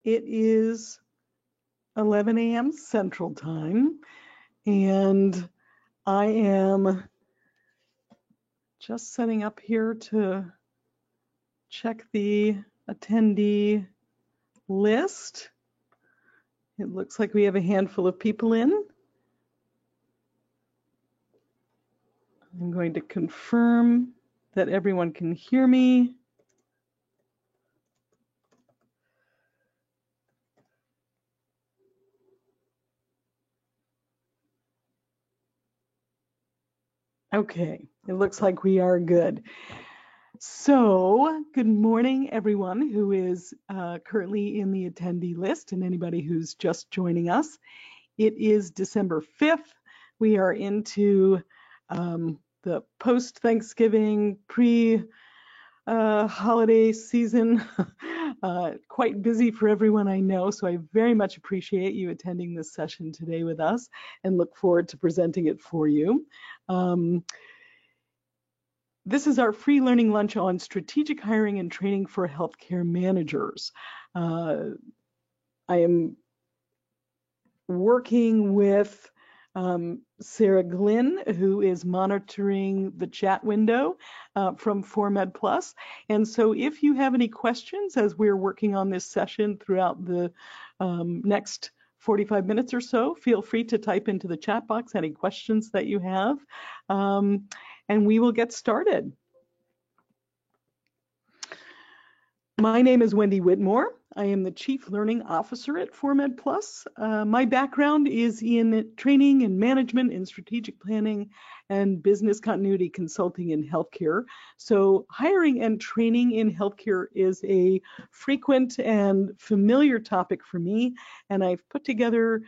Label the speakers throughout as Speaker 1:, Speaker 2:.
Speaker 1: It is 11 a.m. Central Time, and I am just setting up here to check the attendee list. It looks like we have a handful of people in. I'm going to confirm that everyone can hear me. Okay, it looks like we are good. So, good morning, everyone who is currently in the attendee list and anybody who's just joining us. It is December 5th. We are into the post-Thanksgiving, pre-holiday season. Quite busy for everyone I know, so I very much appreciate you attending this session today with us and look forward to presenting it for you. This is our free learning lunch on strategic hiring and training for healthcare managers. I am working with Sarah Glynn, who is monitoring the chat window from ForMed Plus. And so if you have any questions as we're working on this session throughout the next 45 minutes or so, feel free to type into the chat box any questions that you have, and we will get started. My name is Wendy Whitmore. I am the Chief Learning Officer at ForMed Plus. My background is in training and management in strategic planning and business continuity consulting in healthcare. So hiring and training in healthcare is a frequent and familiar topic for me, and I've put together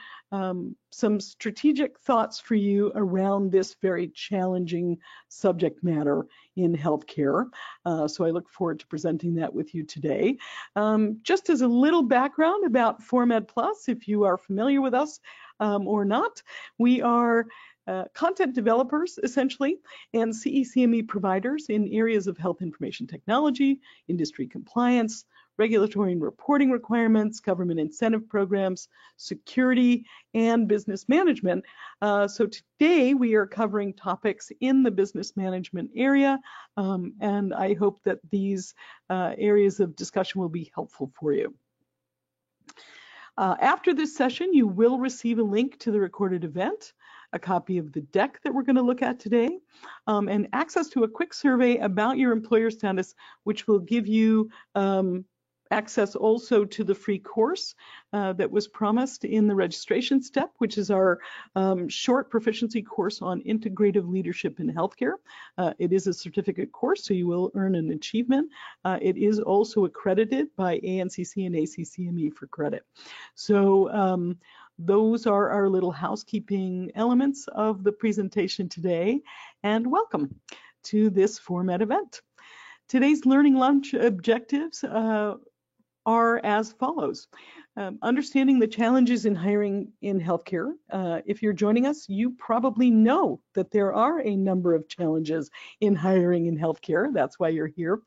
Speaker 1: some strategic thoughts for you around this very challenging subject matter in healthcare. So I look forward to presenting that with you today. Just as a little background about ForMed Plus, if you are familiar with us or not, we are content developers, essentially, and CECME providers in areas of health information technology, industry compliance, regulatory and reporting requirements, government incentive programs, security, and business management. So today we are covering topics in the business management area, and I hope that these areas of discussion will be helpful for you. After this session, you will receive a link to the recorded event, a copy of the deck that we're going to look at today, and access to a quick survey about your employer status, which will give you access also to the free course that was promised in the registration step, which is our short proficiency course on integrative leadership in healthcare. It is a certificate course, so you will earn an achievement. It is also accredited by ANCC and ACCME for credit. So those are our little housekeeping elements of the presentation today, and welcome to this ForMed event. Today's learning lunch objectives are as follows. Understanding the challenges in hiring in healthcare. If you're joining us, you probably know that there are a number of challenges in hiring in healthcare. That's why you're here.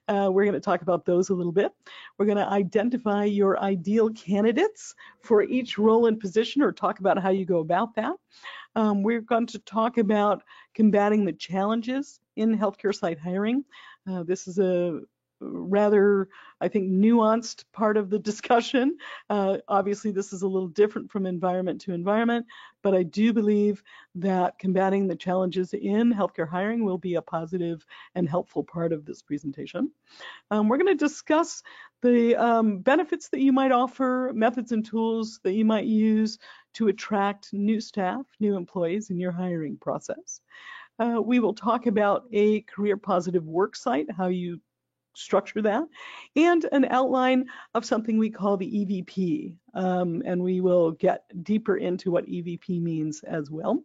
Speaker 1: We're going to talk about those a little bit. We're going to identify your ideal candidates for each role and position, or talk about how you go about that. We're going to talk about combating the challenges in healthcare site hiring. This is a rather, I think, nuanced part of the discussion. Obviously, this is a little different from environment to environment, but I do believe that combating the challenges in healthcare hiring will be a positive and helpful part of this presentation. We're going to discuss the benefits that you might offer, methods and tools that you might use to attract new staff, new employees in your hiring process. We will talk about a career positive work site, how you structure that, and an outline of something we call the EVP, and we will get deeper into what EVP means as well.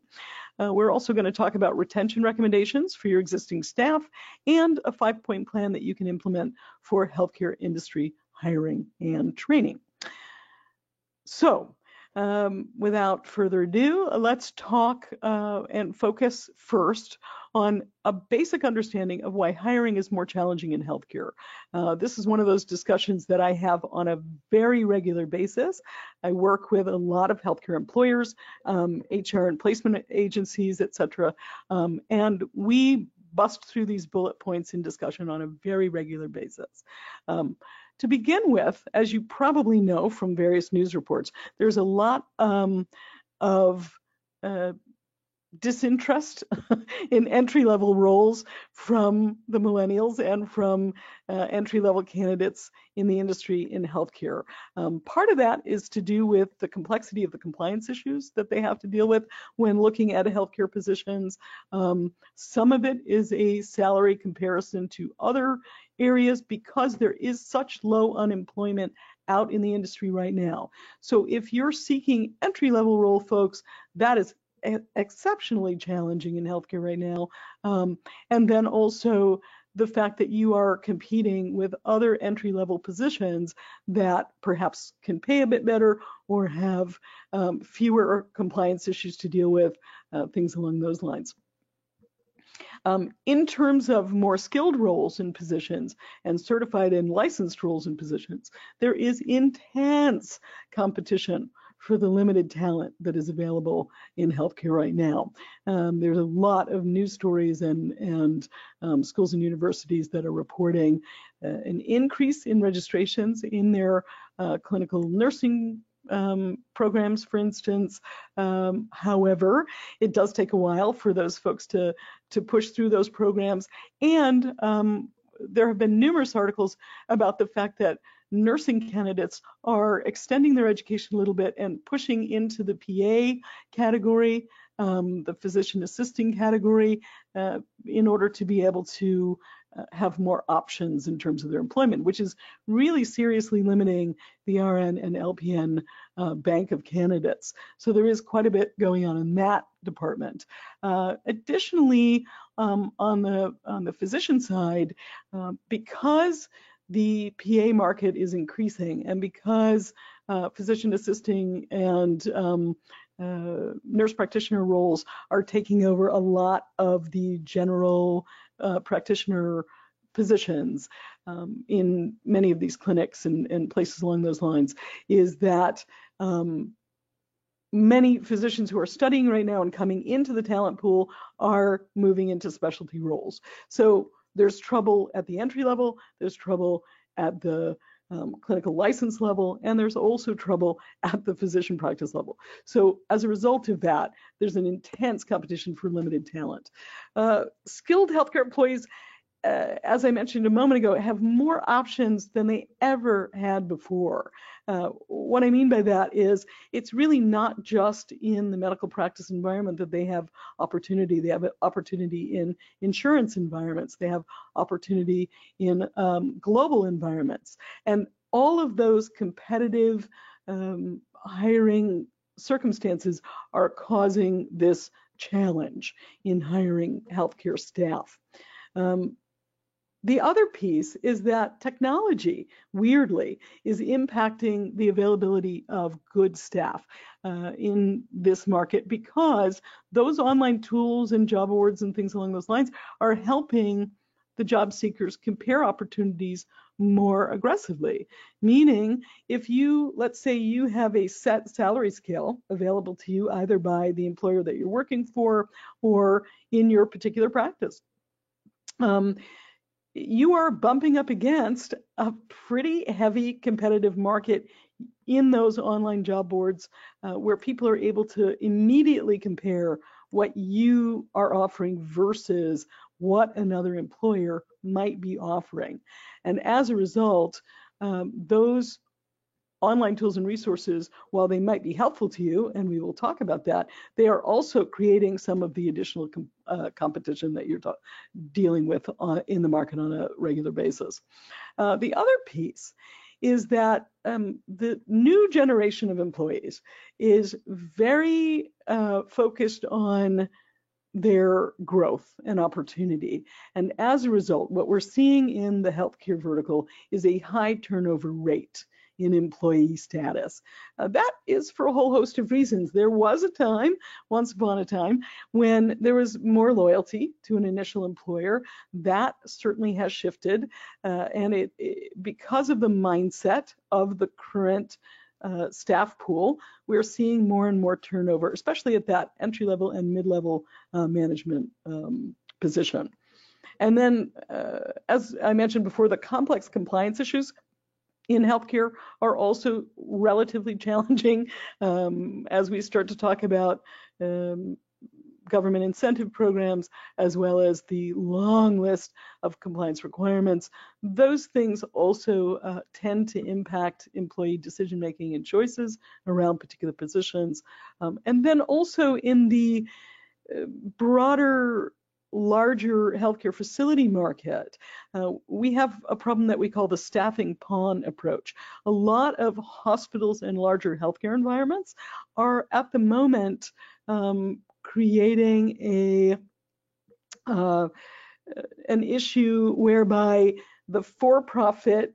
Speaker 1: We're also going to talk about retention recommendations for your existing staff and a 5-point plan that you can implement for healthcare industry hiring and training. So Without further ado, let's talk and focus first on a basic understanding of why hiring is more challenging in healthcare. This is one of those discussions that I have on a very regular basis. I work with a lot of healthcare employers, HR and placement agencies, etc., and we bust through these bullet points in discussion on a very regular basis. To begin with, as you probably know from various news reports, there's a lot of disinterest in entry-level roles from the millennials and from entry-level candidates in the industry in healthcare. Part of that is to do with the complexity of the compliance issues that they have to deal with when looking at healthcare positions. Some of it is a salary comparison to other areas because there is such low unemployment out in the industry right now. So if you're seeking entry-level role folks, that is exceptionally challenging in healthcare right now. And then also the fact that you are competing with other entry-level positions that perhaps can pay a bit better or have fewer compliance issues to deal with, things along those lines. In terms of more skilled roles and positions and certified and licensed roles and positions, there is intense competition for the limited talent that is available in healthcare right now. There's a lot of news stories and schools and universities that are reporting an increase in registrations in their clinical nursing programs, for instance. However, it does take a while for those folks to push through those programs. And there have been numerous articles about the fact that nursing candidates are extending their education a little bit and pushing into the PA category, the physician assisting category, in order to be able to have more options in terms of their employment, which is really seriously limiting the RN and LPN bank of candidates. So there is quite a bit going on in that department. Additionally, on the physician side, because the PA market is increasing and because physician assisting and nurse practitioner roles are taking over a lot of the general practitioner positions in many of these clinics and places along those lines, is that many physicians who are studying right now and coming into the talent pool are moving into specialty roles. So there's trouble at the entry level, there's trouble at the clinical license level, and there's also trouble at the physician practice level. So as a result of that, there's an intense competition for limited talent. Skilled healthcare employees, as I mentioned a moment ago, have more options than they ever had before. What I mean by that is it's really not just in the medical practice environment that they have opportunity. They have opportunity in insurance environments. They have opportunity in global environments. And all of those competitive hiring circumstances are causing this challenge in hiring healthcare staff. The other piece is that technology, weirdly, is impacting the availability of good staff in this market, because those online tools and job boards and things along those lines are helping the job seekers compare opportunities more aggressively. Meaning, if you, let's say you have a set salary scale available to you either by the employer that you're working for or in your particular practice, you are bumping up against a pretty heavy competitive market in those online job boards where people are able to immediately compare what you are offering versus what another employer might be offering. And as a result, those online tools and resources, while they might be helpful to you, and we will talk about that, they are also creating some of the additional competition that you're dealing with in the market on a regular basis. The other piece is that the new generation of employees is very focused on their growth and opportunity. And as a result, what we're seeing in the healthcare vertical is a high turnover rate in employee status. That is for a whole host of reasons. There was a time, once upon a time, when there was more loyalty to an initial employer. That certainly has shifted, and because of the mindset of the current staff pool, we're seeing more and more turnover, especially at that entry-level and mid-level management position. And then, as I mentioned before, the complex compliance issues in healthcare are also relatively challenging as we start to talk about government incentive programs, as well as the long list of compliance requirements. Those things also tend to impact employee decision-making and choices around particular positions. And then also in the broader, larger healthcare facility market, we have a problem that we call the staffing pawn approach. A lot of hospitals and larger healthcare environments are at the moment creating an issue whereby the for-profit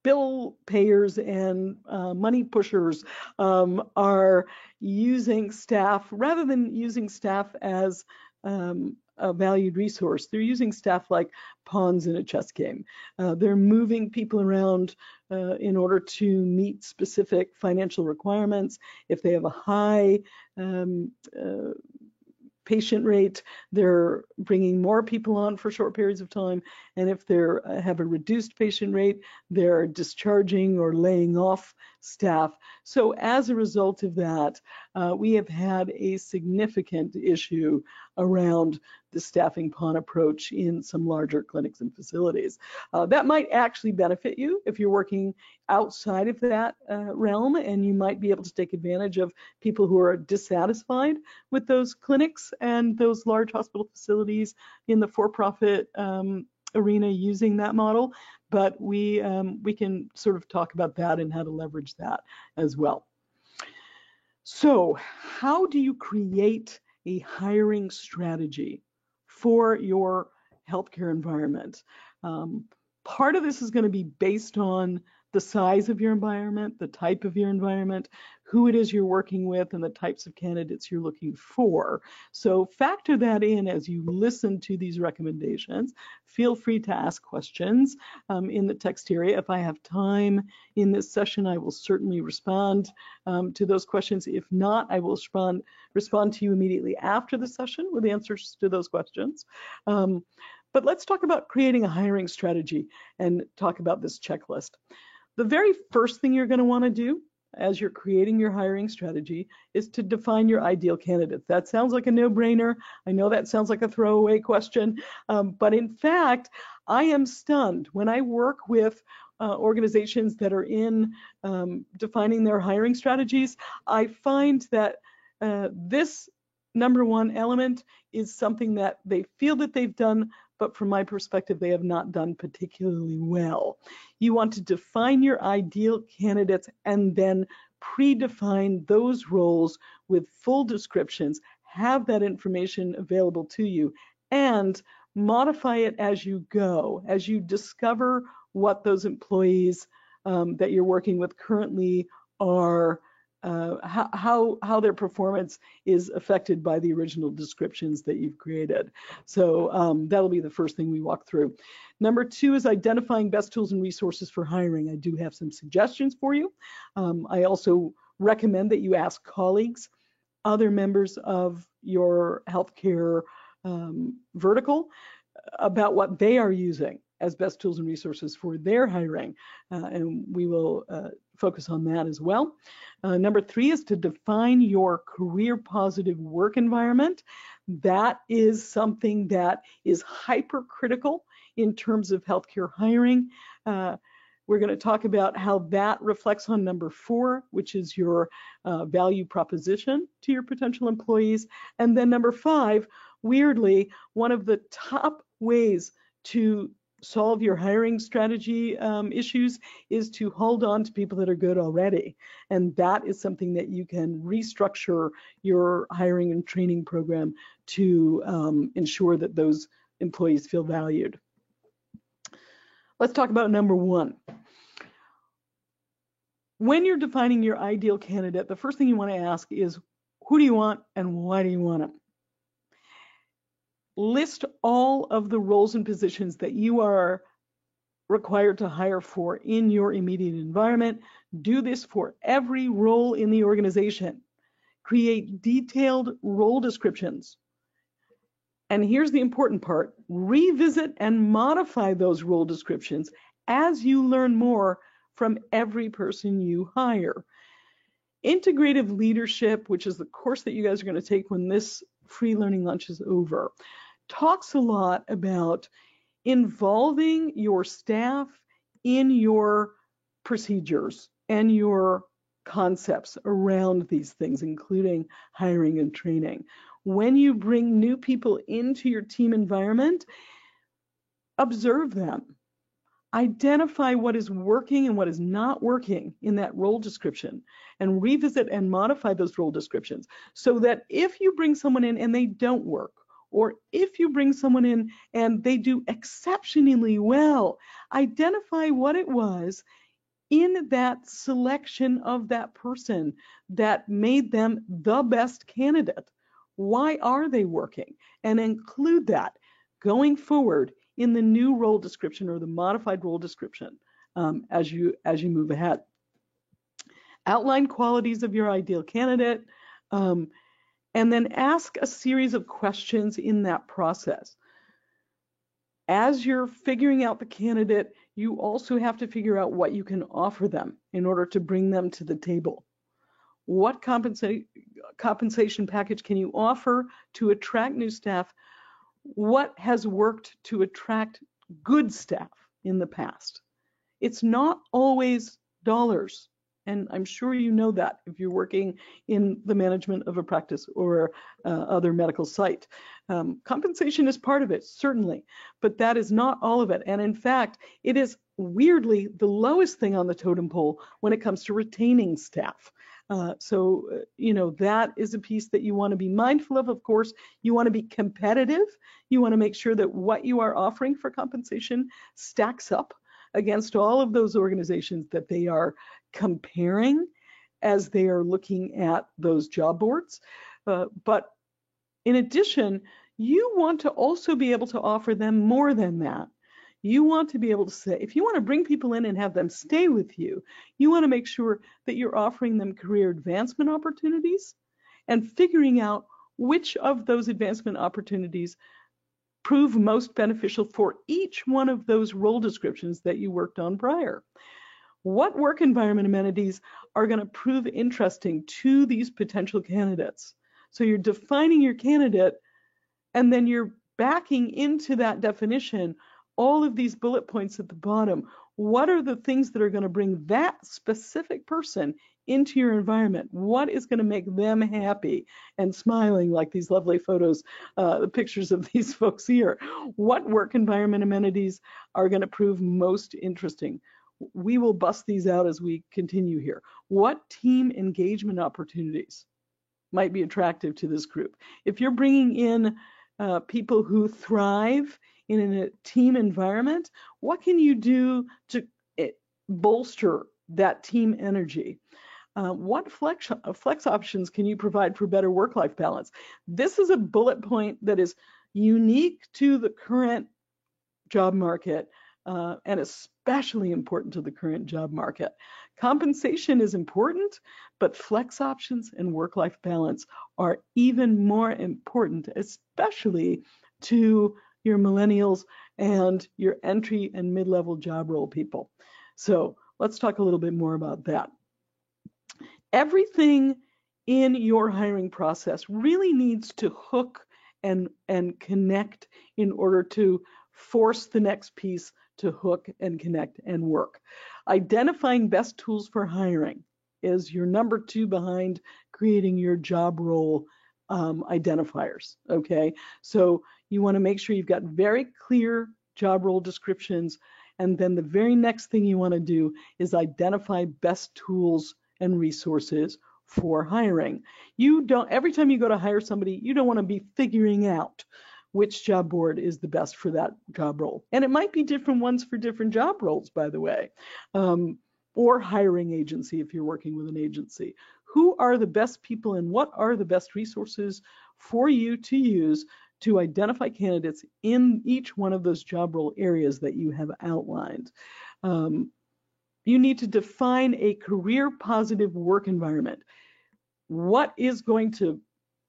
Speaker 1: bill payers and money pushers are using staff, rather than using staff as a valued resource, they're using staff like pawns in a chess game. They're moving people around in order to meet specific financial requirements. If they have a high patient rate, they're bringing more people on for short periods of time, and if they have a reduced patient rate, they're discharging or laying off staff. So as a result of that, we have had a significant issue around the staffing pawn approach in some larger clinics and facilities. That might actually benefit you if you're working outside of that realm, and you might be able to take advantage of people who are dissatisfied with those clinics and those large hospital facilities in the for-profit arena using that model. But we can sort of talk about that and how to leverage that as well. So how do you create a hiring strategy for your healthcare environment? Part of this is going to be based on the size of your environment, the type of your environment, who it is you're working with, and the types of candidates you're looking for. So factor that in as you listen to these recommendations. Feel free to ask questions in the text area. If I have time in this session, I will certainly respond to those questions. If not, I will respond to you immediately after the session with answers to those questions. But let's talk about creating a hiring strategy and talk about this checklist. The very first thing you're going to want to do as you're creating your hiring strategy is to define your ideal candidates. That sounds like a no-brainer. I know that sounds like a throwaway question, but in fact, I am stunned when I work with organizations that are in defining their hiring strategies. I find that this number one element is something that they feel that they've done, but from my perspective, they have not done particularly well. You want to define your ideal candidates and then predefine those roles with full descriptions, have that information available to you, and modify it as you go, as you discover what those employees that you're working with currently are, how their performance is affected by the original descriptions that you've created. So that'll be the first thing we walk through. Number two is identifying best tools and resources for hiring. I do have some suggestions for you. I also recommend that you ask colleagues, other members of your healthcare vertical, about what they are using as best tools and resources for their hiring, and we will focus on that as well. Number three is to define your career positive work environment. That is something that is hypercritical in terms of healthcare hiring. We're going to talk about how that reflects on number four, which is your value proposition to your potential employees. And then number five, weirdly, one of the top ways to solve your hiring strategy issues is to hold on to people that are good already. And that is something that you can restructure your hiring and training program to ensure that those employees feel valued. Let's talk about number one. When you're defining your ideal candidate, the first thing you want to ask is, who do you want and why do you want them? List all of the roles and positions that you are required to hire for in your immediate environment. Do this for every role in the organization. Create detailed role descriptions. And here's the important part: revisit and modify those role descriptions as you learn more from every person you hire. Integrative leadership, which is the course that you guys are going to take when this free learning lunch is over, talks a lot about involving your staff in your procedures and your concepts around these things, including hiring and training. When you bring new people into your team environment, observe them. Identify what is working and what is not working in that role description, and revisit and modify those role descriptions so that if you bring someone in and they don't work, or if you bring someone in and they do exceptionally well, identify what it was in that selection of that person that made them the best candidate. Why are they working? And include that going forward in the new role description or the modified role description as you move ahead. Outline qualities of your ideal candidate, and then ask a series of questions in that process. As you're figuring out the candidate, you also have to figure out what you can offer them in order to bring them to the table. What compensation package can you offer to attract new staff? What has worked to attract good staff in the past? It's not always dollars. And I'm sure you know that if you're working in the management of a practice or other medical site. Compensation is part of it, certainly, but that is not all of it. And in fact, it is weirdly the lowest thing on the totem pole when it comes to retaining staff. That is a piece that you want to be mindful of. Of course, you want to be competitive. You want to make sure that what you are offering for compensation stacks up against all of those organizations that they are comparing as they are looking at those job boards. But in addition, you want to also be able to offer them more than that. You want to be able to say, if you want to bring people in and have them stay with you, you want to make sure that you're offering them career advancement opportunities and figuring out which of those advancement opportunities prove most beneficial for each one of those role descriptions that you worked on prior. What work environment amenities are going to prove interesting to these potential candidates? So you're defining your candidate, and then you're backing into that definition all of these bullet points at the bottom. What are the things that are going to bring that specific person into your environment? What is going to make them happy and smiling, like these lovely photos, the pictures of these folks here? What work environment amenities are going to prove most interesting? We will bust these out as we continue here. What team engagement opportunities might be attractive to this group? If you're bringing in people who thrive in a team environment, what can you do to bolster that team energy? What flex options can you provide for better work-life balance? This is a bullet point that is unique to the current job market and especially important to the current job market. Compensation is important, but flex options and work-life balance are even more important, especially to your millennials and your entry and mid-level job role people. So let's talk a little bit more about that. Everything in your hiring process really needs to hook and connect in order to force the next piece to hook and connect and work. Identifying best tools for hiring is your number 2 behind creating your job role identifiers, okay? So you want to make sure you've got very clear job role descriptions, and then the very next thing you want to do is identify best tools and resources for hiring. Every time you go to hire somebody, you don't want to be figuring out which job board is the best for that job role. And it might be different ones for different job roles, by the way. or hiring agency if you're working with an agency. Who are the best people and what are the best resources for you to use to identify candidates in each one of those job role areas that you have outlined? You need to define a career positive work environment. What is going to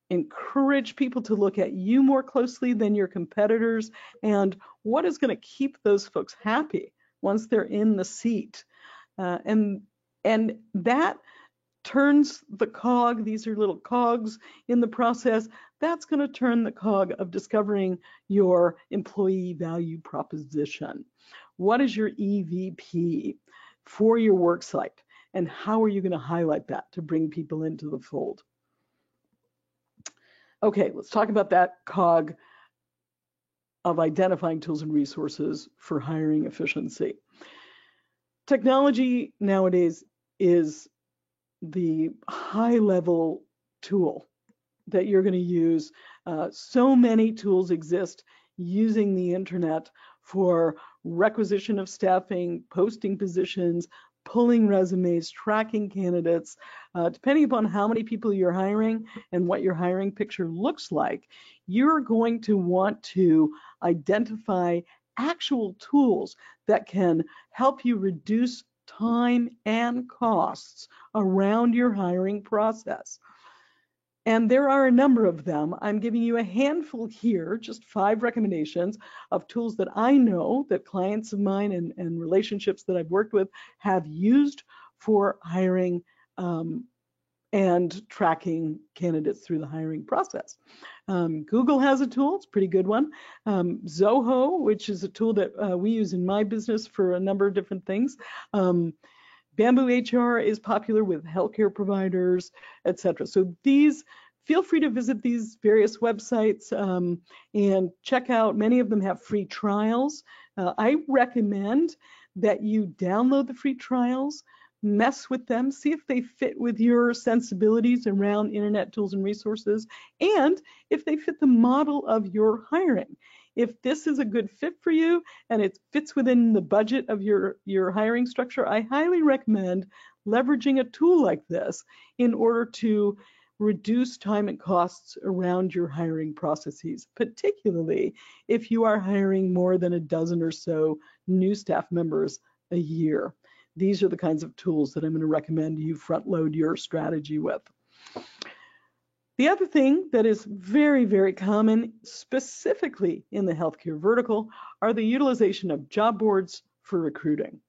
Speaker 1: encourage people to look at you more closely than your competitors, and what is going to keep those folks happy once they're in the seat? And that turns the cog. These are little cogs in the process. That's going to turn the cog of discovering your employee value proposition. What is your EVP for your work site, and how are you going to highlight that to bring people into the fold? Okay, let's talk about that cog of identifying tools and resources for hiring efficiency. Technology nowadays is the high-level tool that you're going to use. So many tools exist using the internet for requisition of staffing, posting positions, pulling resumes, tracking candidates. Depending upon how many people you're hiring and what your hiring picture looks like, you're going to want to identify actual tools that can help you reduce time and costs around your hiring process. And there are a number of them. I'm giving you a handful here, just 5 recommendations of tools that I know that clients of mine and relationships that I've worked with have used for hiring and tracking candidates through the hiring process. Google has a tool, it's a pretty good one. Zoho, which is a tool that we use in my business for a number of different things. Bamboo HR is popular with healthcare providers, etc. So feel free to visit these various websites and check out. Many of them have free trials. I recommend that you download the free trials, mess with them, see if they fit with your sensibilities around internet tools and resources, and if they fit the model of your hiring. If this is a good fit for you and it fits within the budget of your hiring structure, I highly recommend leveraging a tool like this in order to reduce time and costs around your hiring processes, particularly if you are hiring more than a dozen or so new staff members a year. These are the kinds of tools that I'm going to recommend you front load your strategy with. The other thing that is very, very common, specifically in the healthcare vertical, are the utilization of job boards for recruiting.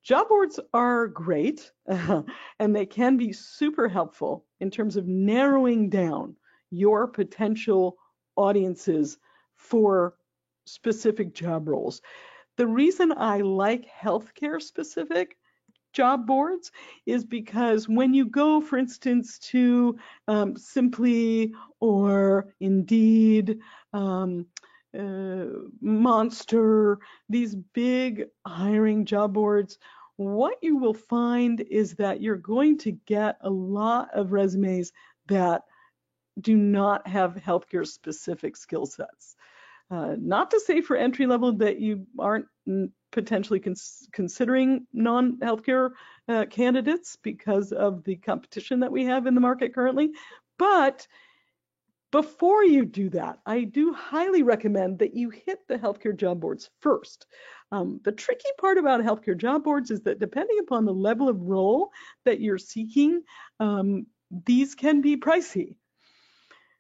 Speaker 1: Job boards are great, and they can be super helpful in terms of narrowing down your potential audiences for specific job roles. The reason I like healthcare specific job boards is because when you go, for instance, to Simply or Indeed, Monster, these big hiring job boards, what you will find is that you're going to get a lot of resumes that do not have healthcare specific skill sets. Not to say for entry level that you aren't potentially considering non-healthcare candidates because of the competition that we have in the market currently, but before you do that, I do highly recommend that you hit the healthcare job boards first. The tricky part about healthcare job boards is that depending upon the level of role that you're seeking, these can be pricey.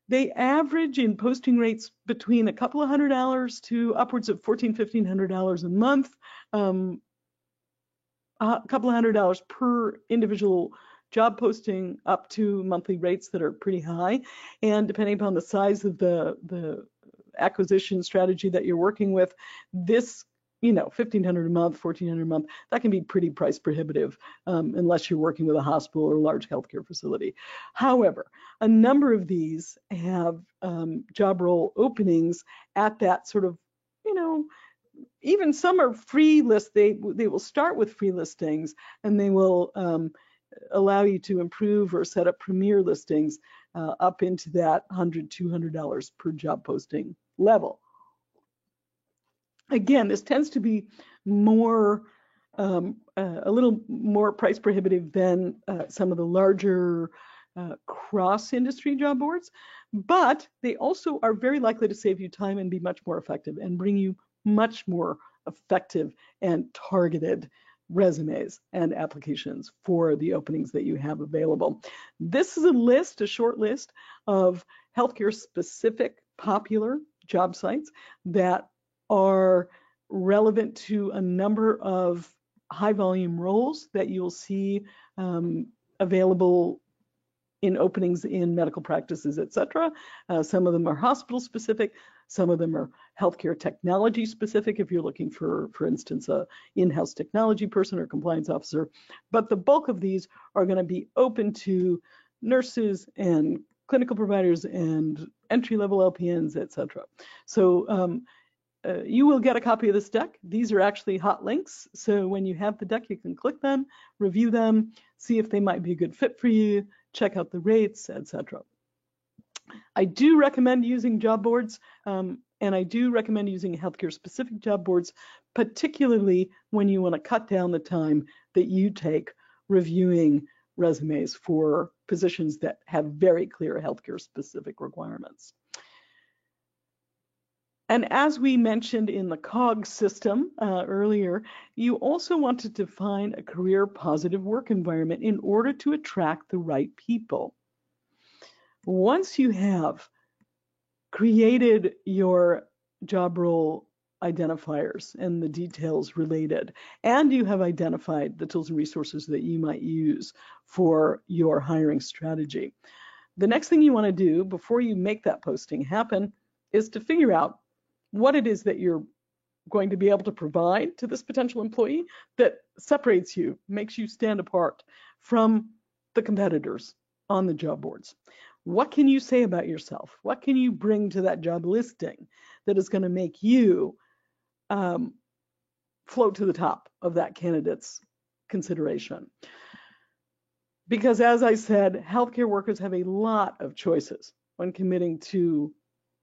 Speaker 1: They average in posting rates between a couple of $100 to upwards of $1,400, $1,500 a month, a couple of $100 per individual job posting, up to monthly rates that are pretty high. And depending upon the size of the acquisition strategy that you're working with, this, $1,500 a month, $1,400 a month, that can be pretty price prohibitive unless you're working with a hospital or a large healthcare facility. However, a number of these have job role openings at that sort of, even some are free list. They will start with free listings, and they will allow you to improve or set up premier listings up into that $100, $200 per job posting level. Again, this tends to be more a little more price prohibitive than some of the larger cross-industry job boards, but they also are very likely to save you time and be much more effective and bring you much more effective and targeted resumes and applications for the openings that you have available. This is a list, a short list of healthcare specific popular job sites that are relevant to a number of high volume roles that you'll see available in openings in medical practices, etc. Some of them are hospital specific, some of them are healthcare technology specific if you're looking for instance, a in-house technology person or compliance officer. But the bulk of these are going to be open to nurses and clinical providers and entry-level LPNs, etc. So you will get a copy of this deck. These are actually hot links. So when you have the deck, you can click them, review them, see if they might be a good fit for you, check out the rates, etc. I do recommend using job boards, and I do recommend using healthcare specific job boards, particularly when you want to cut down the time that you take reviewing resumes for positions that have very clear healthcare specific requirements. And as we mentioned in the COGS system earlier, you also want to define a career positive work environment in order to attract the right people. Once you have created your job role identifiers and the details related, and you have identified the tools and resources that you might use for your hiring strategy, the next thing you want to do before you make that posting happen is to figure out what it is that you're going to be able to provide to this potential employee that separates you, makes you stand apart from the competitors on the job boards. What can you say about yourself? What can you bring to that job listing that is going to make you float to the top of that candidate's consideration? Because as I said, healthcare workers have a lot of choices when committing to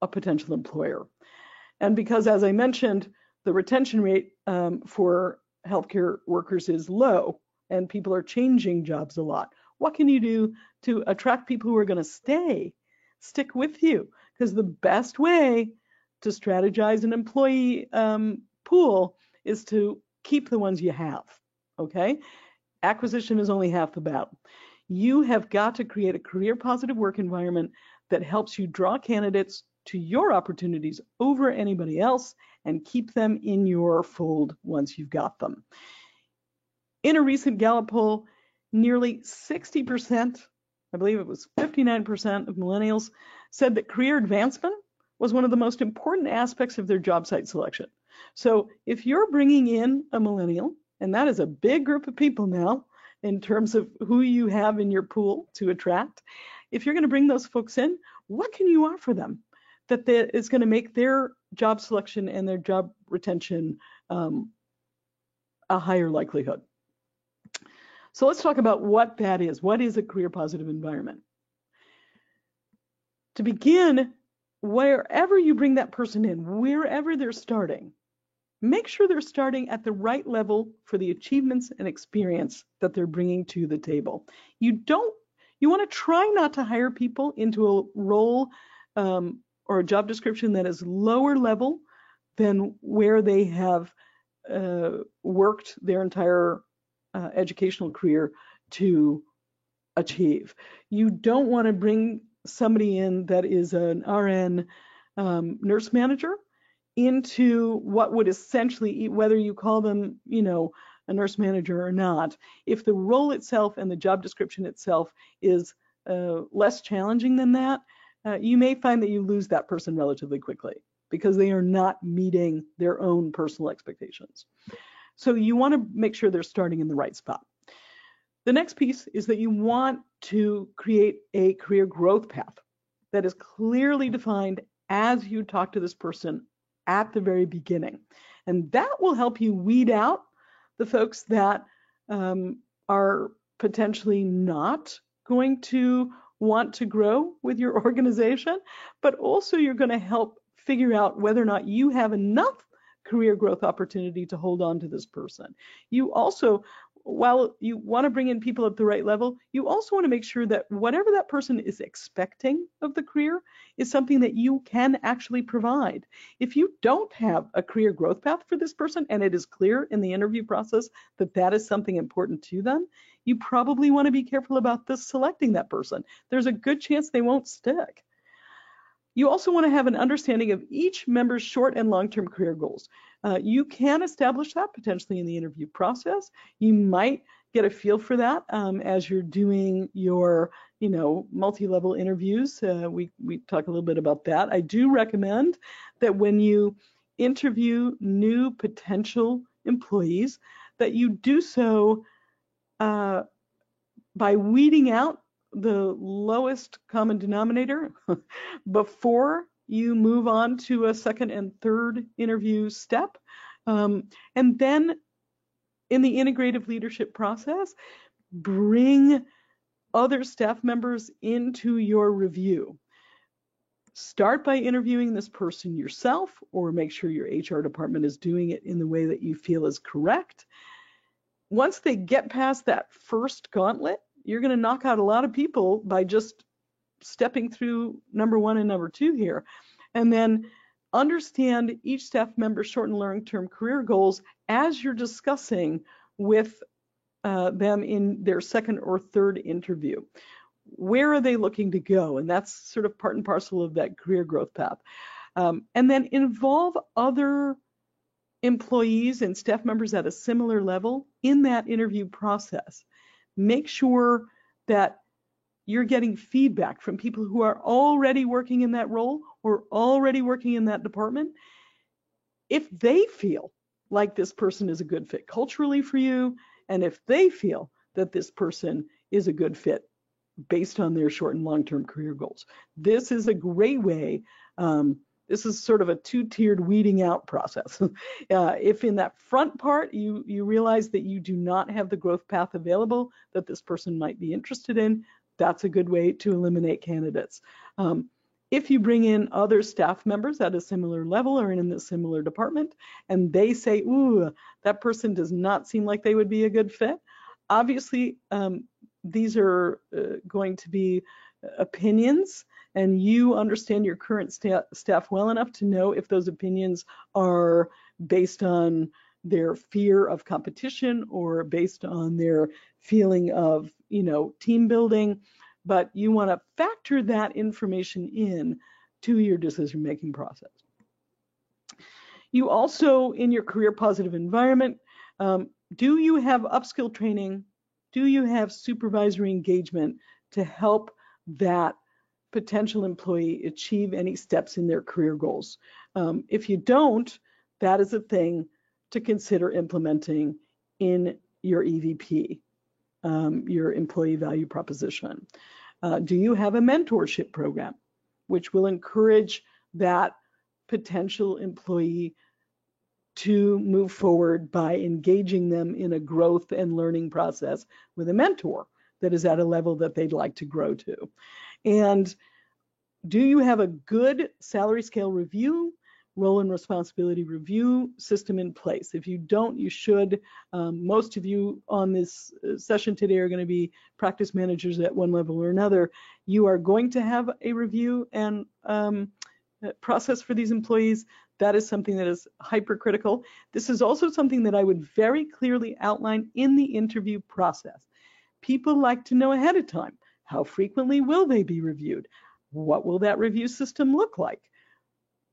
Speaker 1: a potential employer. And because, as I mentioned, the retention rate for healthcare workers is low and people are changing jobs a lot, what can you do to attract people who are going to stick with you? Because the best way to strategize an employee pool is to keep the ones you have, okay? Acquisition is only half the battle. You have got to create a career positive work environment that helps you draw candidates to your opportunities over anybody else and keep them in your fold once you've got them. In a recent Gallup poll, nearly 60%, I believe it was 59% of millennials said that career advancement was one of the most important aspects of their job site selection. So if you're bringing in a millennial, and that is a big group of people now in terms of who you have in your pool to attract, if you're going to bring those folks in, what can you offer them that is going to make their job selection and their job retention a higher likelihood? So let's talk about what that is. What is a career positive environment? To begin, wherever you bring that person in, wherever they're starting, make sure they're starting at the right level for the achievements and experience that they're bringing to the table. You want to try not to hire people into a role or a job description that is lower level than where they have worked their entire educational career to achieve. You don't want to bring somebody in that is an RN nurse manager into what would essentially, whether you call them, a nurse manager or not, if the role itself and the job description itself is less challenging than that, you may find that you lose that person relatively quickly because they are not meeting their own personal expectations. So you want to make sure they're starting in the right spot. The next piece is that you want to create a career growth path that is clearly defined as you talk to this person at the very beginning. And that will help you weed out the folks that are potentially not going to want to grow with your organization, but also you're going to help figure out whether or not you have enough career growth opportunity to hold on to this person. You also, while you want to bring in people at the right level, you also want to make sure that whatever that person is expecting of the career is something that you can actually provide. If you don't have a career growth path for this person, and it is clear in the interview process that that is something important to them, you probably want to be careful about this selecting that person. There's a good chance they won't stick. You also want to have an understanding of each member's short and long-term career goals. You can establish that potentially in the interview process. You might get a feel for that as you're doing your, multi-level interviews. We talk a little bit about that. I do recommend that when you interview new potential employees, that you do so by weeding out the lowest common denominator before you move on to a second and third interview step. And then in the integrative leadership process, bring other staff members into your review. Start by interviewing this person yourself, or make sure your HR department is doing it in the way that you feel is correct. Once they get past that first gauntlet, you're going to knock out a lot of people by just stepping through number 1 and number 2 here. And then understand each staff member's short and long-term career goals as you're discussing with them in their second or third interview. Where are they looking to go? And that's sort of part and parcel of that career growth path. And then involve other employees and staff members at a similar level in that interview process. Make sure that you're getting feedback from people who are already working in that role or already working in that department. If they feel like this person is a good fit culturally for you, and if they feel that this person is a good fit based on their short and long-term career goals. This is a great way. This is sort of a two-tiered weeding out process. If in that front part you realize that you do not have the growth path available that this person might be interested in, that's a good way to eliminate candidates. If you bring in other staff members at a similar level or in a similar department, and they say, ooh, that person does not seem like they would be a good fit, obviously these are going to be opinions, and you understand your current staff well enough to know if those opinions are based on their fear of competition or based on their feeling of, team building. But you want to factor that information in to your decision-making process. You also, in your career positive environment, do you have upskill training? Do you have supervisory engagement to help that potential employee achieve any steps in their career goals? If you don't, that is a thing to consider implementing in your EVP, your employee value proposition. Do you have a mentorship program which will encourage that potential employee to move forward by engaging them in a growth and learning process with a mentor that is at a level that they'd like to grow to? And do you have a good salary scale review, role and responsibility review system in place? If you don't, you should. Most of you on this session today are going to be practice managers at one level or another. You are going to have a review and process for these employees. That is something that is hypercritical. This is also something that I would very clearly outline in the interview process. People like to know ahead of time, how frequently will they be reviewed? What will that review system look like?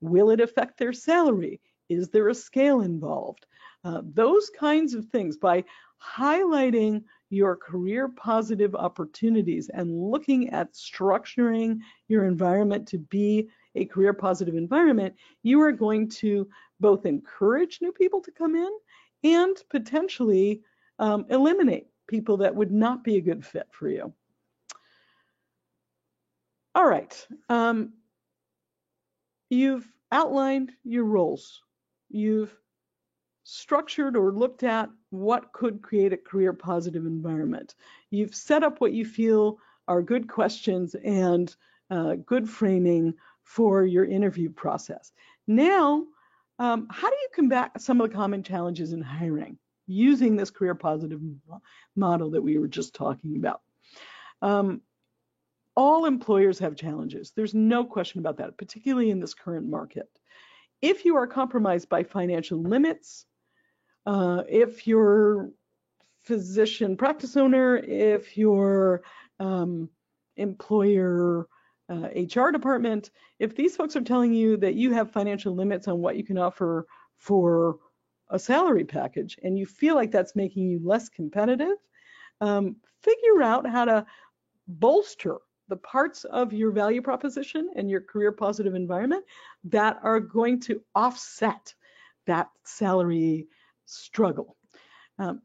Speaker 1: Will it affect their salary? Is there a scale involved? Those kinds of things. By highlighting your career positive opportunities and looking at structuring your environment to be a career positive environment, you are going to both encourage new people to come in and potentially eliminate people that would not be a good fit for you. All right. You've outlined your roles. You've structured or looked at what could create a career positive environment. You've set up what you feel are good questions and good framing for your interview process. Now, How do you combat some of the common challenges in hiring using this career positive model that we were just talking about? All employers have challenges. There's no question about that, particularly in this current market. If you are compromised by financial limits, if your physician practice owner, if your employer HR department, if these folks are telling you that you have financial limits on what you can offer for a salary package and you feel like that's making you less competitive, figure out how to bolster the parts of your value proposition and your career positive environment that are going to offset that salary struggle.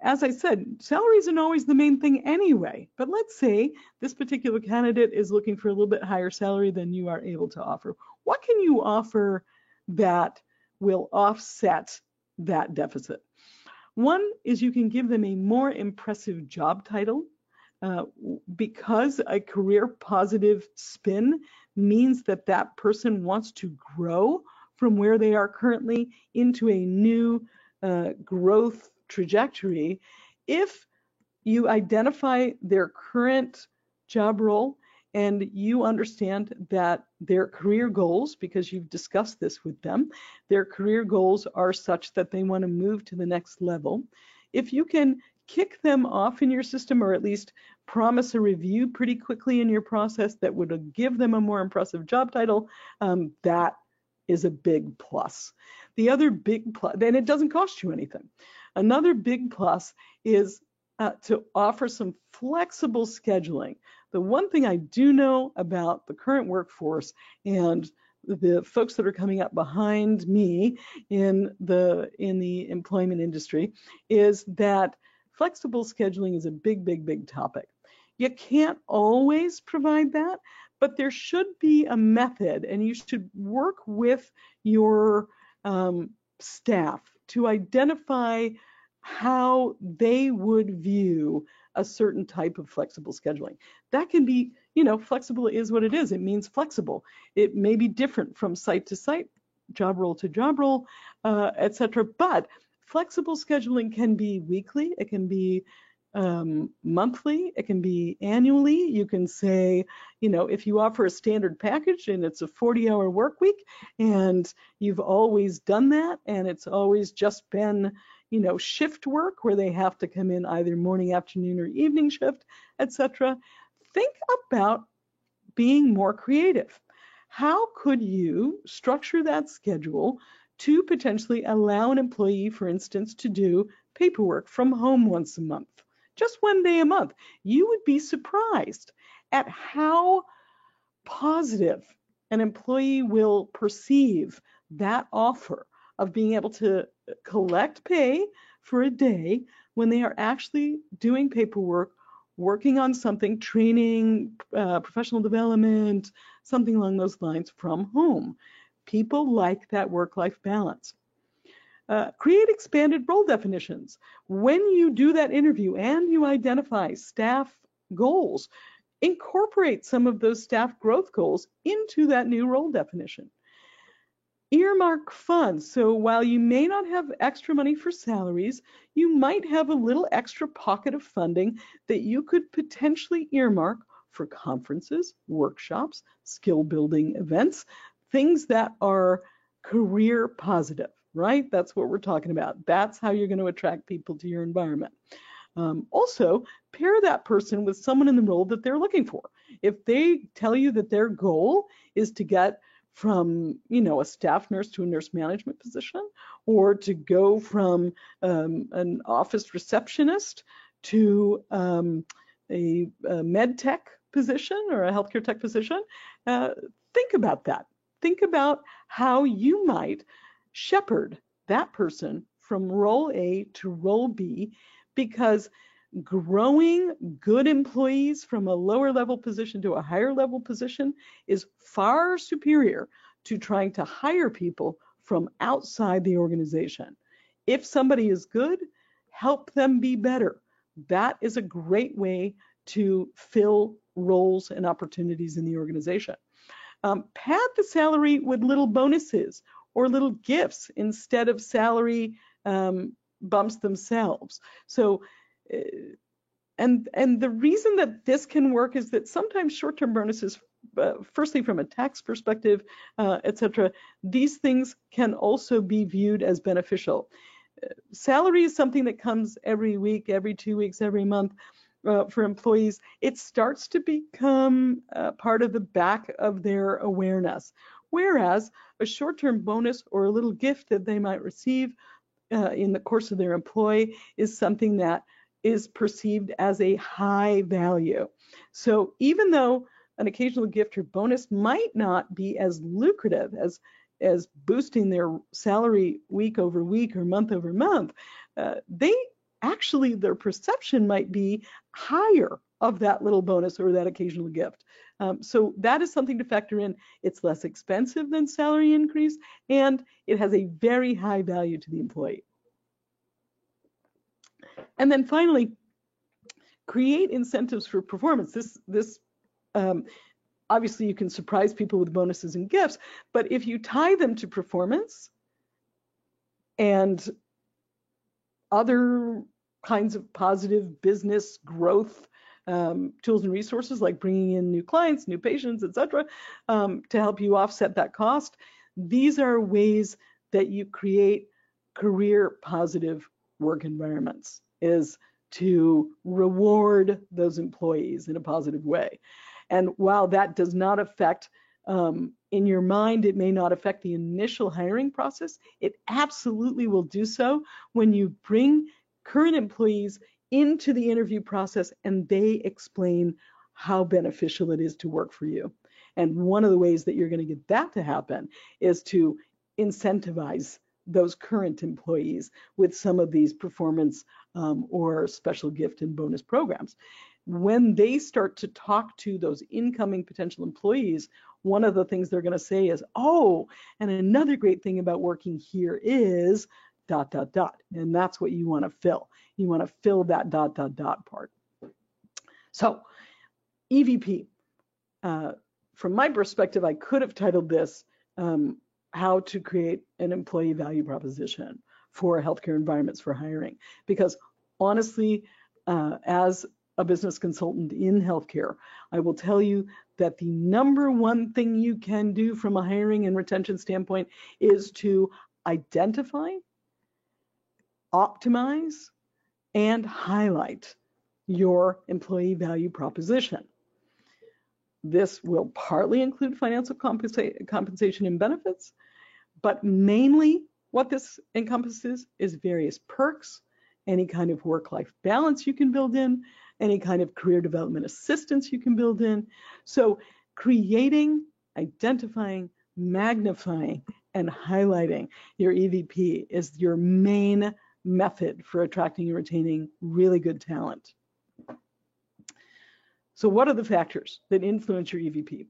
Speaker 1: As I said, salary isn't always the main thing anyway, but let's say this particular candidate is looking for a little bit higher salary than you are able to offer. What can you offer that will offset that deficit? One is you can give them a more impressive job title, because a career positive spin means that that person wants to grow from where they are currently into a new growth trajectory. If you identify their current job role and you understand that their career goals, because you've discussed this with them, their career goals are such that they want to move to the next level, if you can kick them off in your system, or at least promise a review pretty quickly in your process that would give them a more impressive job title, that is a big plus. The other big plus, and it doesn't cost you anything. Another big plus is to offer some flexible scheduling. The one thing I do know about the current workforce and the folks that are coming up behind me in the employment industry is that flexible scheduling is a big topic. You can't always provide that, but there should be a method, and you should work with your staff to identify how they would view a certain type of flexible scheduling. That can be, flexible is what it is. It means flexible. It may be different from site to site, job role to job role, etc. But flexible scheduling can be weekly. It can be monthly, it can be annually. You can say, if you offer a standard package and it's a 40-hour work week and you've always done that and it's always just been, shift work where they have to come in either morning, afternoon, or evening shift, etc. Think about being more creative. How could you structure that schedule to potentially allow an employee, for instance, to do paperwork from home once a month? Just one day a month. You would be surprised at how positive an employee will perceive that offer of being able to collect pay for a day when they are actually doing paperwork, working on something, training, professional development, something along those lines from home. People like that work-life balance. Create expanded role definitions. When you do that interview and you identify staff goals, incorporate some of those staff growth goals into that new role definition. Earmark funds. So while you may not have extra money for salaries, you might have a little extra pocket of funding that you could potentially earmark for conferences, workshops, skill building events, things that are career positive. Right? That's what we're talking about. That's how you're going to attract people to your environment. Also, pair that person with someone in the role that they're looking for. If they tell you that their goal is to get from, a staff nurse to a nurse management position, or to go from an office receptionist to a med tech position or a healthcare tech position, think about that. Think about how you might shepherd that person from role A to role B, because growing good employees from a lower level position to a higher level position is far superior to trying to hire people from outside the organization. If somebody is good, help them be better. That is a great way to fill roles and opportunities in the organization. Pad the salary with little bonuses or little gifts instead of salary bumps themselves. So, and the reason that this can work is that sometimes short-term bonuses, firstly from a tax perspective, etc., these things can also be viewed as beneficial. Salary is something that comes every week, every 2 weeks, every month for employees. It starts to become part of the back of their awareness. Whereas a short-term bonus or a little gift that they might receive in the course of their employ is something that is perceived as a high value. So even though an occasional gift or bonus might not be as lucrative as boosting their salary week over week or month over month, their perception might be higher of that little bonus or that occasional gift. So that is something to factor in. It's less expensive than salary increase, and it has a very high value to the employee. And then finally, create incentives for performance. This obviously you can surprise people with bonuses and gifts, but if you tie them to performance and other kinds of positive business growth tools and resources, like bringing in new clients, new patients, etc., to help you offset that cost, these are ways that you create career positive work environments, is to reward those employees in a positive way. And while that does not affect, in your mind, it may not affect the initial hiring process, it absolutely will do so when you bring current employees into the interview process and they explain how beneficial it is to work for you. And one of the ways that you're going to get that to happen is to incentivize those current employees with some of these performance or special gift and bonus programs. When they start to talk to those incoming potential employees, one of the things they're going to say is, oh, and another great thing about working here is ... And that's what you want to fill. You want to fill that ... part. So EVP, from my perspective, I could have titled this how to create an employee value proposition for healthcare environments for hiring, because honestly, as a business consultant in healthcare, I will tell you that the number one thing you can do from a hiring and retention standpoint is to identify, optimize, and highlight your employee value proposition. This will partly include financial compensation and benefits, but mainly what this encompasses is various perks, any kind of work-life balance you can build in, any kind of career development assistance you can build in. So creating, identifying, magnifying, and highlighting your EVP is your main method for attracting and retaining really good talent. So what are the factors that influence your EVP?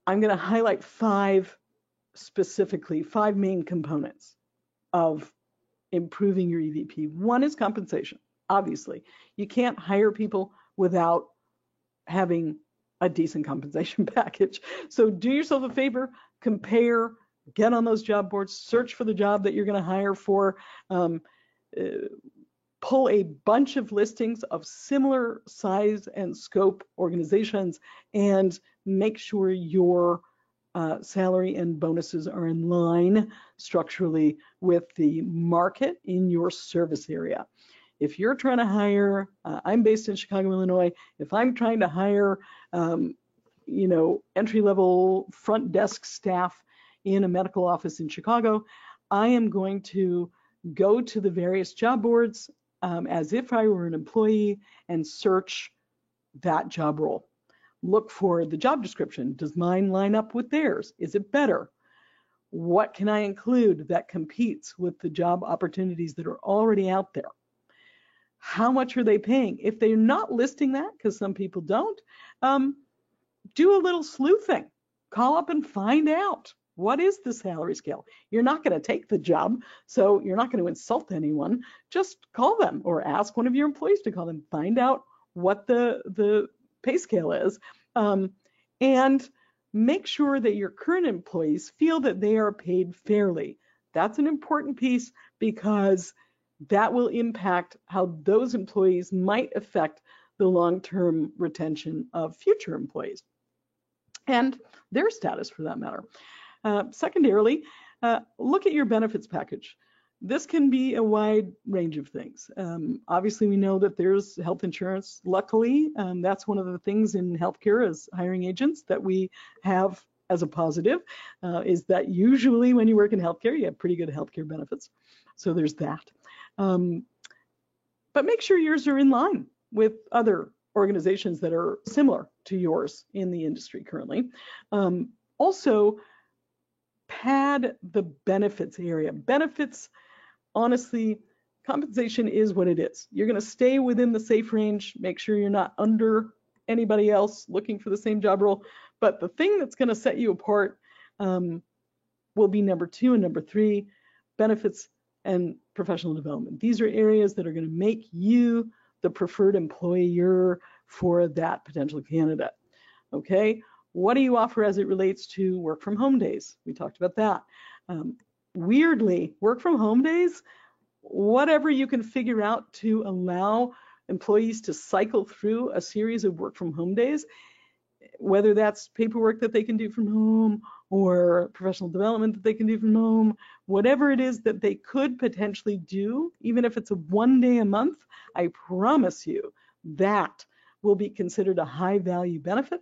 Speaker 1: I'm going to highlight five main components of improving your EVP. One is compensation. Obviously, you can't hire people without having a decent compensation package. So do yourself a favor, compare, get on those job boards, search for the job that you're going to hire for, pull a bunch of listings of similar size and scope organizations, and make sure your salary and bonuses are in line structurally with the market in your service area. If you're trying to hire, I'm based in Chicago, Illinois. If I'm trying to hire, entry-level front desk staff in a medical office in Chicago, I am going to go to the various job boards as if I were an employee and search that job role. Look for the job description. Does mine line up with theirs? Is it better? What can I include that competes with the job opportunities that are already out there? How much are they paying? If they're not listing that, because some people don't, do a little sleuthing. Call up and find out. What is the salary scale? You're not going to take the job, so you're not going to insult anyone. Just call them or ask one of your employees to call them. Find out what the pay scale is, and make sure that your current employees feel that they are paid fairly. That's an important piece because that will impact how those employees might affect the long-term retention of future employees and their status for that matter. Secondarily, look at your benefits package. This can be a wide range of things. Obviously, we know that there's health insurance. Luckily, that's one of the things in healthcare as hiring agents that we have as a positive, is that usually when you work in healthcare, you have pretty good healthcare benefits. So there's that. But make sure yours are in line with other organizations that are similar to yours in the industry currently. Also, pad the benefits area. Benefits, honestly, compensation is what it is. You're going to stay within the safe range. Make sure you're not under anybody else looking for the same job role. But the thing that's going to set you apart will be number 2 and number 3, benefits and professional development. These are areas that are going to make you the preferred employer for that potential candidate. Okay, what do you offer as it relates to work from home days? We talked about that. Weirdly, work from home days, whatever you can figure out to allow employees to cycle through a series of work from home days, whether that's paperwork that they can do from home or professional development that they can do from home, whatever it is that they could potentially do, even if it's a 1 day a month, I promise you that will be considered a high value benefit.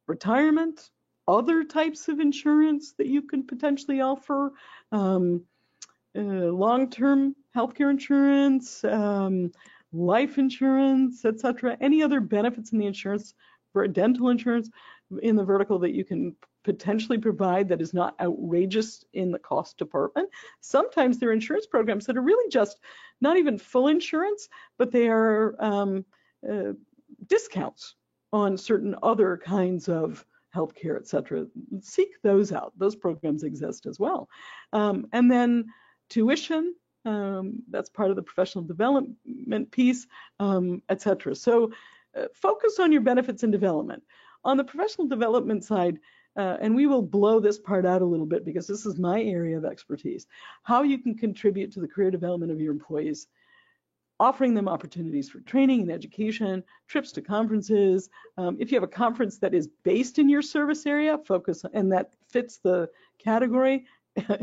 Speaker 1: Retirement, other types of insurance that you can potentially offer, long-term healthcare insurance, life insurance, etc. Any other benefits in the insurance, for dental insurance in the vertical that you can potentially provide that is not outrageous in the cost department. Sometimes there are insurance programs that are really just not even full insurance, but they are discounts on certain other kinds of healthcare, etc. Seek those out. Those programs exist as well. And then tuition, that's part of the professional development piece, etc. So focus on your benefits and development. On the professional development side, and we will blow this part out a little bit because this is my area of expertise, how you can contribute to the career development of your employees, offering them opportunities for training and education, trips to conferences. If you have a conference that is based in your service area, focus, and that fits the category,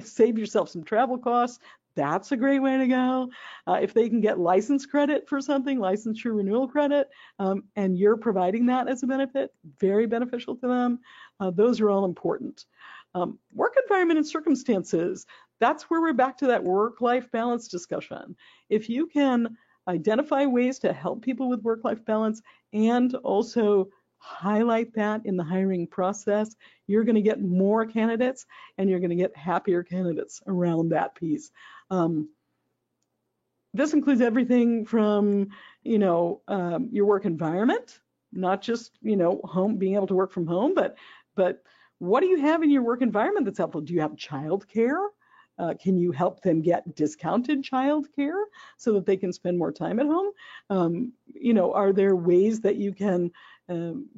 Speaker 1: save yourself some travel costs. That's a great way to go. If they can get license credit for something, licensure renewal credit, and you're providing that as a benefit, very beneficial to them. Those are all important. Work environment and circumstances. That's where we're back to that work-life balance discussion. If you can identify ways to help people with work-life balance and also highlight that in the hiring process, you're going to get more candidates and you're going to get happier candidates around that piece. This includes everything from, your work environment, not just, home, being able to work from home, but what do you have in your work environment that's helpful? Do you have childcare? Can you help them get discounted childcare so that they can spend more time at home? Are there ways that you can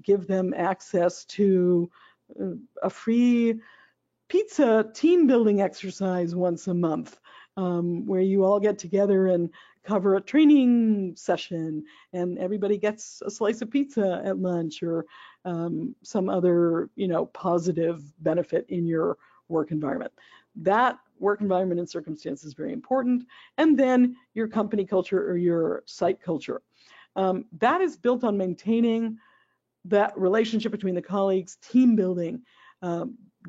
Speaker 1: give them access to a free pizza team building exercise once a month, where you all get together and cover a training session and everybody gets a slice of pizza at lunch, or some other, positive benefit in your work environment. That work environment and circumstance is very important. And then your company culture or your site culture. That is built on maintaining that relationship between the colleagues, team building,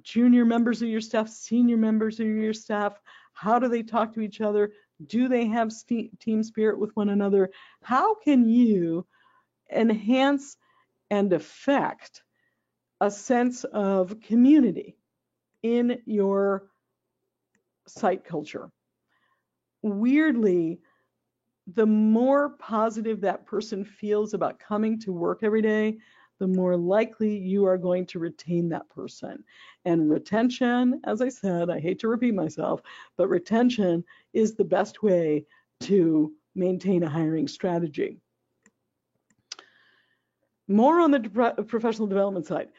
Speaker 1: junior members of your staff, senior members of your staff. How do they talk to each other? Do they have team spirit with one another? How can you enhance and affect a sense of community in your site culture? Weirdly, the more positive that person feels about coming to work every day, the more likely you are going to retain that person. And retention, as I said, I hate to repeat myself, but retention is the best way to maintain a hiring strategy. More on the professional development side.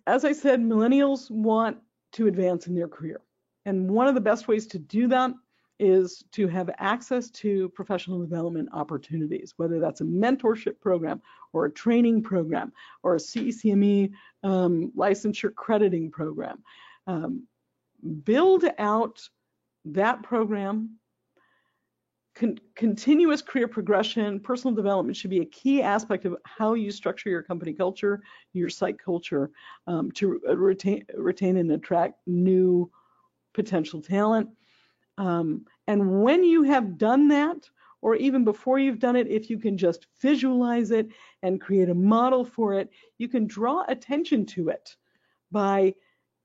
Speaker 1: As I said, millennials want to advance in their career. And one of the best ways to do that is to have access to professional development opportunities, whether that's a mentorship program or a training program or a CECME licensure crediting program. Build out that program. Continuous career progression, personal development should be a key aspect of how you structure your company culture, your site culture, to retain and attract new potential talent. And when you have done that, or even before you've done it, if you can just visualize it and create a model for it, you can draw attention to it by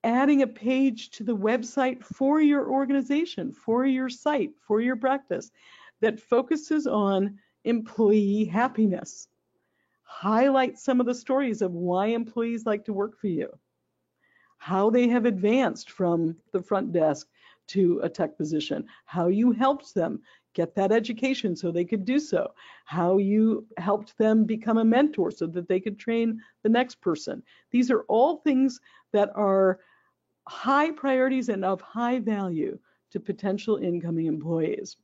Speaker 1: adding a page to the website for your organization, for your site, for your practice that focuses on employee happiness. Highlight some of the stories of why employees like to work for you, how they have advanced from the front desk to a tech position, how you helped them get that education so they could do so, how you helped them become a mentor so that they could train the next person. These are all things that are high priorities and of high value to potential incoming employees.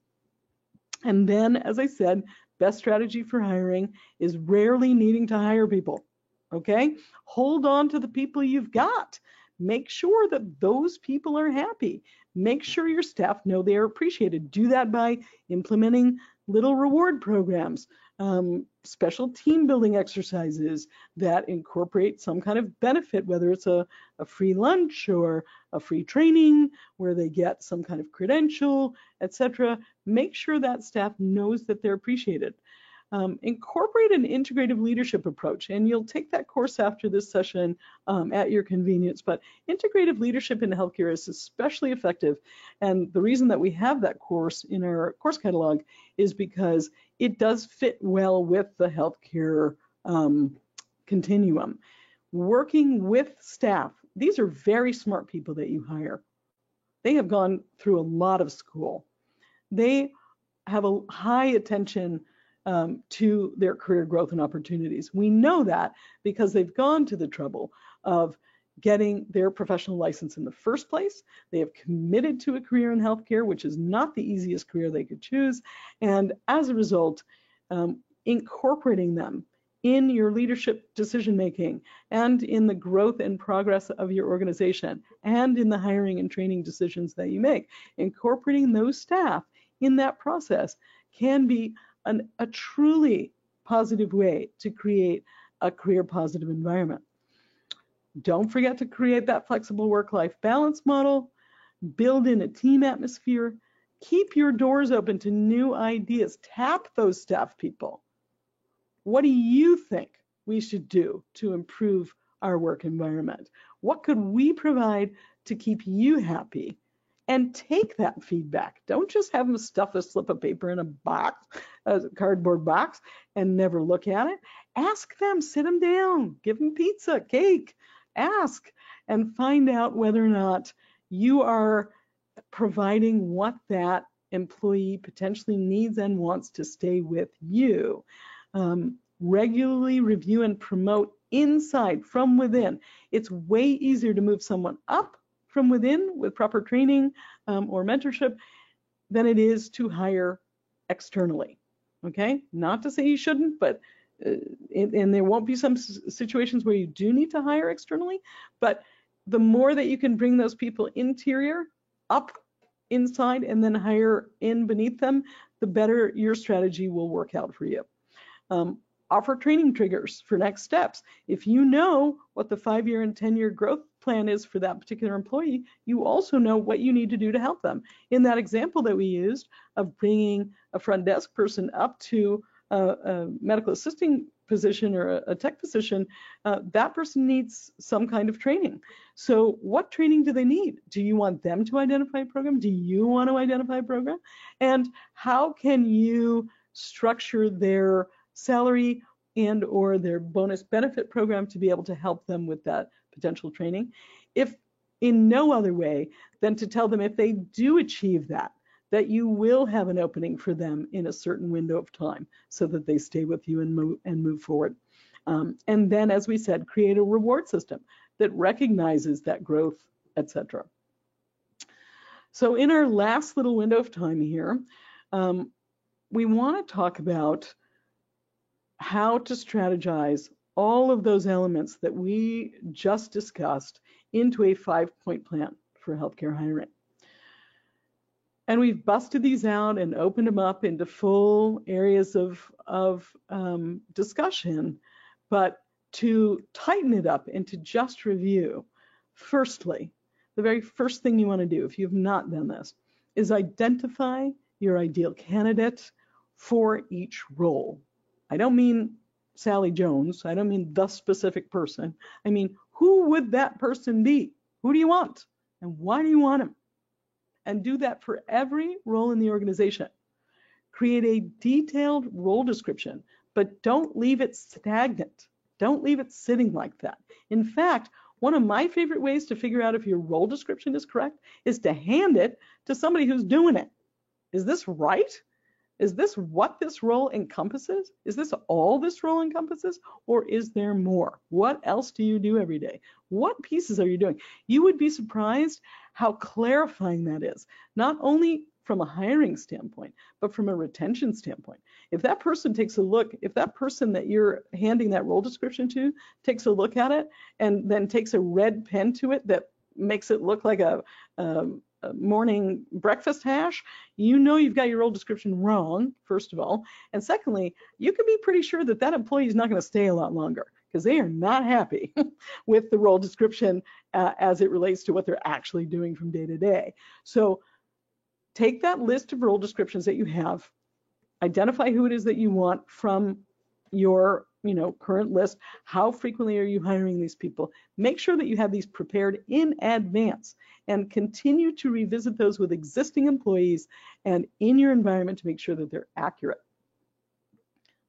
Speaker 1: And then, as I said, best strategy for hiring is rarely needing to hire people, okay? Hold on to the people you've got. Make sure that those people are happy. Make sure your staff know they are appreciated. Do that by implementing little reward programs, special team building exercises that incorporate some kind of benefit, whether it's a free lunch or a free training where they get some kind of credential, etc. Make sure that staff knows that they're appreciated. Incorporate an integrative leadership approach, and you'll take that course after this session at your convenience, but integrative leadership in healthcare is especially effective, and the reason that we have that course in our course catalog is because it does fit well with the healthcare continuum. Working with staff, these are very smart people that you hire. They have gone through a lot of school. They have a high attention to their career growth and opportunities. We know that because they've gone to the trouble of getting their professional license in the first place. They have committed to a career in healthcare, which is not the easiest career they could choose. And as a result, incorporating them in your leadership decision-making and in the growth and progress of your organization and in the hiring and training decisions that you make, incorporating those staff in that process can be a truly positive way to create a career positive environment. Don't forget to create that flexible work-life balance model, build in a team atmosphere, keep your doors open to new ideas, tap those staff people. What do you think we should do to improve our work environment? What could we provide to keep you happy? And take that feedback. Don't just have them stuff a slip of paper in a box, a cardboard box, and never look at it. Ask them, sit them down, give them pizza, cake, ask, and find out whether or not you are providing what that employee potentially needs and wants to stay with you. Regularly review and promote inside, from within. It's way easier to move someone up from within with proper training or mentorship than it is to hire externally. Okay, not to say you shouldn't, but and there won't be some situations where you do need to hire externally, but the more that you can bring those people interior up inside and then hire in beneath them, the better your strategy will work out for you. Offer training triggers for next steps. If you know what the 5-year and 10-year growth plan is for that particular employee, you also know what you need to do to help them. In that example that we used of bringing a front desk person up to a medical assisting position or a tech position, that person needs some kind of training. So what training do they need? Do you want them to identify a program? Do you want to identify a program? And how can you structure their salary and or their bonus benefit program to be able to help them with that potential training, if in no other way than to tell them if they do achieve that you will have an opening for them in a certain window of time so that they stay with you and move forward. And then, as we said, create a reward system. that recognizes that growth, etc. So in our last little window of time here, we want to talk about how to strategize all of those elements that we just discussed into a 5-point plan for healthcare hiring. And we've busted these out and opened them up into full areas of discussion. But to tighten it up and to just review, firstly, the very first thing you want to do, if you've not done this, is identify your ideal candidate for each role. I don't mean Sally Jones. I don't mean the specific person. I mean, who would that person be? Who do you want? And why do you want him? And do that for every role in the organization. Create a detailed role description, but don't leave it stagnant. Don't leave it sitting like that. In fact, one of my favorite ways to figure out if your role description is correct is to hand it to somebody who's doing it. Is this right? Is this what this role encompasses? Is this all this role encompasses? Or is there more? What else do you do every day? What pieces are you doing? You would be surprised how clarifying that is, not only from a hiring standpoint, but from a retention standpoint. If that person takes a look, if that person that you're handing that role description to takes a look at it and then takes a red pen to it that makes it look like a morning breakfast hash, you know you've got your role description wrong, first of all. And secondly, you can be pretty sure that that employee is not going to stay a lot longer because they are not happy with the role description as it relates to what they're actually doing from day to day. So take that list of role descriptions that you have, identify who it is that you want from your current list. How frequently are you hiring these people? Make sure that you have these prepared in advance and continue to revisit those with existing employees and in your environment to make sure that they're accurate.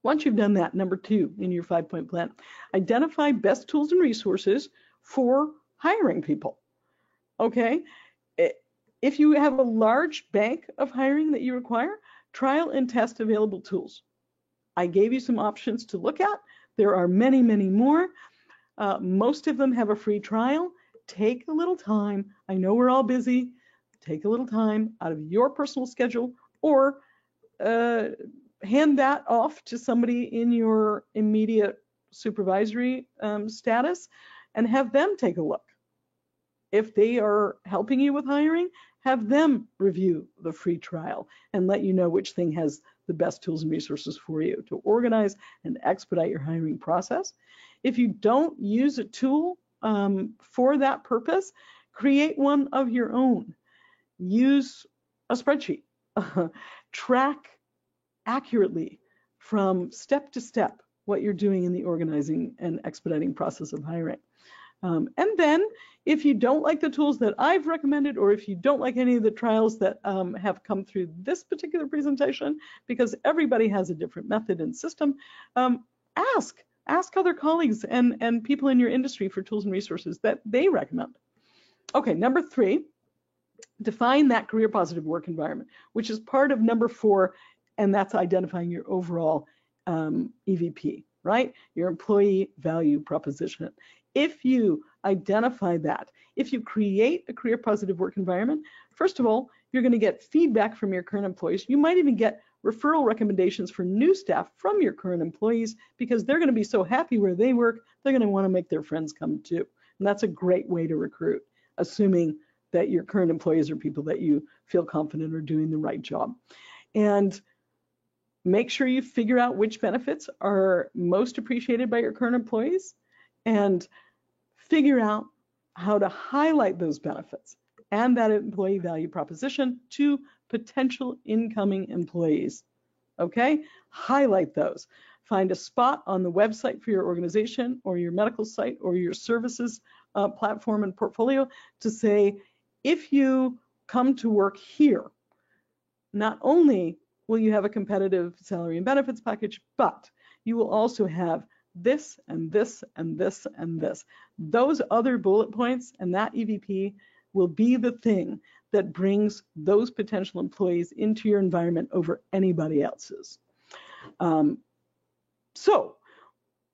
Speaker 1: Once you've done that, number 2 in your 5-point plan, identify best tools and resources for hiring people. Okay? If you have a large bank of hiring that you require, trial and test available tools. I gave you some options to look at. There are many, many more. Most of them have a free trial. Take a little time. I know we're all busy. Take a little time out of your personal schedule or hand that off to somebody in your immediate supervisory status and have them take a look. If they are helping you with hiring, have them review the free trial and let you know which thing has the best tools and resources for you to organize and expedite your hiring process. If you don't use a tool for that purpose, create one of your own. Use a spreadsheet. Track accurately from step to step what you're doing in the organizing and expediting process of hiring. And then if you don't like the tools that I've recommended, or if you don't like any of the trials that have come through this particular presentation, because everybody has a different method and system, ask other colleagues and people in your industry for tools and resources that they recommend. Okay, number 3, define that career positive work environment, which is part of number 4, and that's identifying your overall EVP, right? Your employee value proposition. If you identify that, if you create a career positive work environment, first of all, you're going to get feedback from your current employees. You might even get referral recommendations for new staff from your current employees because they're going to be so happy where they work, they're going to want to make their friends come too. And that's a great way to recruit, assuming that your current employees are people that you feel confident are doing the right job. And make sure you figure out which benefits are most appreciated by your current employees and figure out how to highlight those benefits and that employee value proposition to potential incoming employees. Okay? Highlight those. Find a spot on the website for your organization or your medical site or your services platform and portfolio to say, if you come to work here, not only will you have a competitive salary and benefits package, but you will also have this and this and this and this. Those other bullet points and that EVP will be the thing that brings those potential employees into your environment over anybody else's. So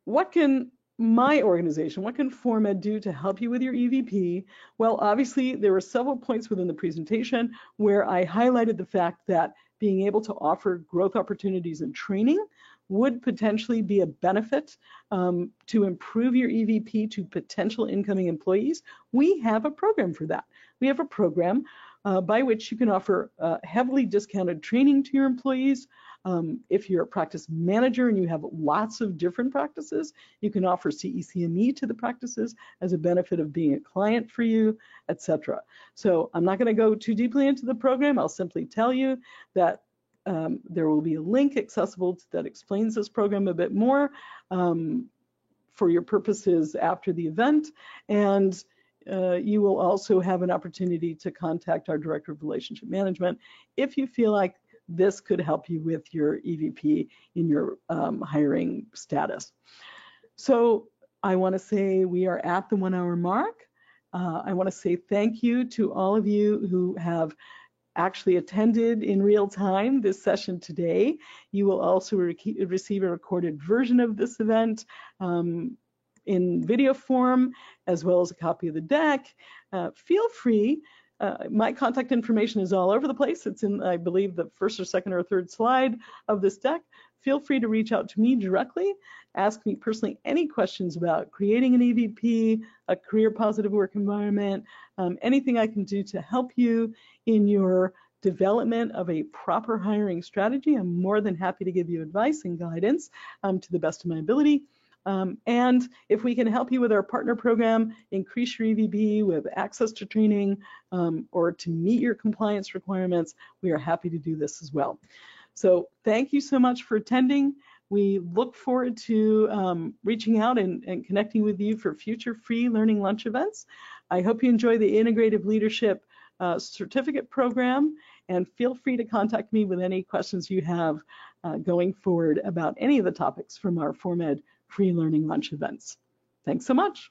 Speaker 1: what can my organization, what can FormEd do to help you with your EVP? Well, obviously, there were several points within the presentation where I highlighted the fact that being able to offer growth opportunities and training would potentially be a benefit to improve your EVP to potential incoming employees. We have a program for that. We have a program by which you can offer heavily discounted training to your employees. If you're a practice manager and you have lots of different practices, you can offer CECME to the practices as a benefit of being a client for you, etc. So I'm not going to go too deeply into the program. I'll simply tell you that there will be a link accessible that explains this program a bit more for your purposes after the event. And you will also have an opportunity to contact our Director of Relationship Management if you feel like this could help you with your EVP in your hiring status. So I want to say we are at the 1 hour mark. I want to say thank you to all of you who have actually attended in real time this session today. You will also receive a recorded version of this event in video form, as well as a copy of the deck. Feel free. My contact information is all over the place. It's in, I believe, the first or second or third slide of this deck. Feel free to reach out to me directly. Ask me personally any questions about creating an EVP, a career positive work environment, anything I can do to help you in your development of a proper hiring strategy. I'm more than happy to give you advice and guidance to the best of my ability. And if we can help you with our partner program, increase your EVP with access to training or to meet your compliance requirements, we are happy to do this as well. So thank you so much for attending. We look forward to reaching out and connecting with you for future free learning lunch events. I hope you enjoy the Integrative Leadership Certificate Program, and feel free to contact me with any questions you have going forward about any of the topics from our FormEd free learning lunch events. Thanks so much.